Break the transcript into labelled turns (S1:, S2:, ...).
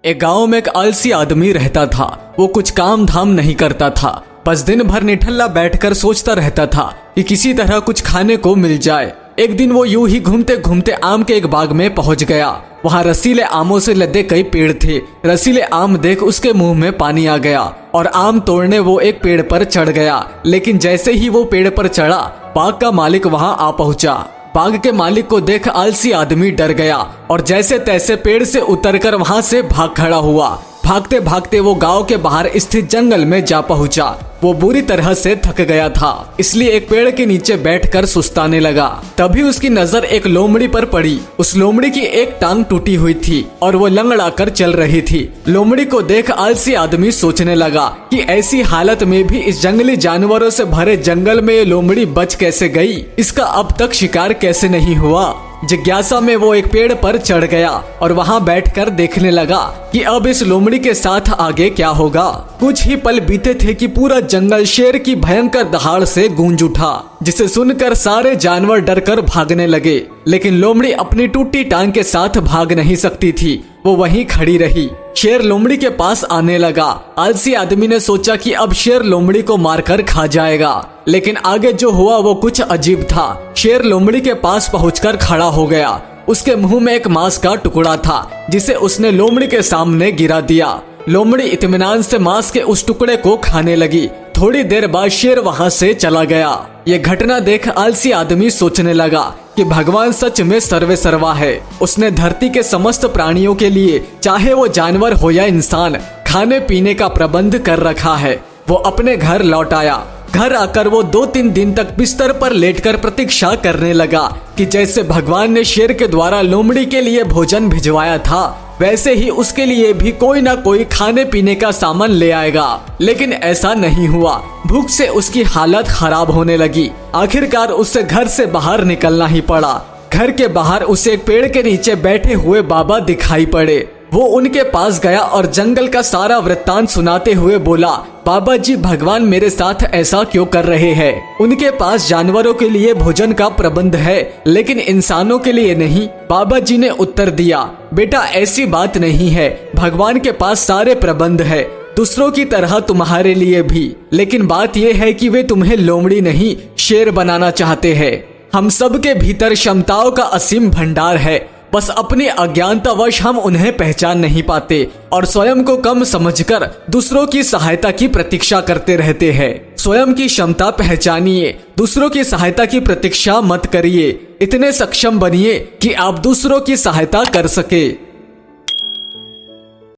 S1: एक गांव में एक आलसी आदमी रहता था। वो कुछ काम धाम नहीं करता था, बस दिन भर निठल्ला बैठकर सोचता रहता था कि किसी तरह कुछ खाने को मिल जाए। एक दिन वो यूं ही घूमते घूमते आम के एक बाग में पहुंच गया। वहाँ रसीले आमों से लदे कई पेड़ थे। रसीले आम देख उसके मुंह में पानी आ गया और आम तोड़ने वो एक पेड़ पर चढ़ गया। लेकिन जैसे ही वो पेड़ पर चढ़ा, बाग का मालिक वहाँ आ पहुंचा। बाग के मालिक को देख आलसी आदमी डर गया और जैसे तैसे पेड़ से उतरकर वहाँ से भाग खड़ा हुआ। भागते भागते वो गांव के बाहर स्थित जंगल में जा पहुंचा। वो बुरी तरह से थक गया था, इसलिए एक पेड़ के नीचे बैठकर सुस्ताने लगा। तभी उसकी नजर एक लोमड़ी पर पड़ी। उस लोमड़ी की एक टांग टूटी हुई थी और वो लंगड़ा कर चल रही थी। लोमड़ी को देख आलसी आदमी सोचने लगा कि ऐसी हालत में भी इस जंगली जानवरों से भरे जंगल में ये लोमड़ी बच कैसे गई, इसका अब तक शिकार कैसे नहीं हुआ। जिज्ञासा में वो एक पेड़ पर चढ़ गया और वहाँ बैठकर देखने लगा कि अब इस लोमड़ी के साथ आगे क्या होगा। कुछ ही पल बीते थे कि पूरा जंगल शेर की भयंकर दहाड़ से गूंज उठा, जिसे सुनकर सारे जानवर डरकर भागने लगे। लेकिन लोमड़ी अपनी टूटी टांग के साथ भाग नहीं सकती थी, वो वहीं खड़ी रही। शेर लोमड़ी के पास आने लगा। आलसी आदमी ने सोचा कि अब शेर लोमड़ी को मारकर खा जाएगा, लेकिन आगे जो हुआ वो कुछ अजीब था। शेर लोमड़ी के पास पहुंचकर खड़ा हो गया। उसके मुंह में एक मांस का टुकड़ा था, जिसे उसने लोमड़ी के सामने गिरा दिया। लोमड़ी इत्मीनान से मांस के उस टुकड़े को खाने लगी। थोड़ी देर बाद शेर वहां से चला गया। ये घटना देख आलसी आदमी सोचने लगा कि भगवान सच में सर्वे सर्वा है। उसने धरती के समस्त प्राणियों के लिए, चाहे वो जानवर हो या इंसान, खाने पीने का प्रबंध कर रखा है। वो अपने घर लौट आया। घर आकर वो 2-3 दिन तक बिस्तर पर लेटकर प्रतीक्षा करने लगा कि जैसे भगवान ने शेर के द्वारा लोमड़ी के लिए भोजन भिजवाया था, वैसे ही उसके लिए भी कोई ना कोई खाने पीने का सामान ले आएगा। लेकिन ऐसा नहीं हुआ। भूख से उसकी हालत खराब होने लगी। आखिरकार उससे घर से बाहर निकलना ही पड़ा। घर के बाहर उसे एक पेड़ के नीचे बैठे हुए बाबा दिखाई पड़े। वो उनके पास गया और जंगल का सारा वृत्तांत सुनाते हुए बोला, बाबा जी, भगवान मेरे साथ ऐसा क्यों कर रहे हैं? उनके पास जानवरों के लिए भोजन का प्रबंध है, लेकिन इंसानों के लिए नहीं। बाबा जी ने उत्तर दिया, बेटा ऐसी बात नहीं है। भगवान के पास सारे प्रबंध है, दूसरों की तरह तुम्हारे लिए भी। लेकिन बात यह है कि वे तुम्हें लोमड़ी नहीं, शेर बनाना चाहते हैं। हम सब के भीतर क्षमताओं का असीम भंडार है, बस अपनी अज्ञानतावश हम उन्हें पहचान नहीं पाते और स्वयं को कम समझकर दूसरों की सहायता की प्रतीक्षा करते रहते हैं। स्वयं की क्षमता पहचानिए, दूसरों की सहायता की प्रतीक्षा मत करिए। इतने सक्षम बनिए कि आप दूसरों की सहायता कर सके।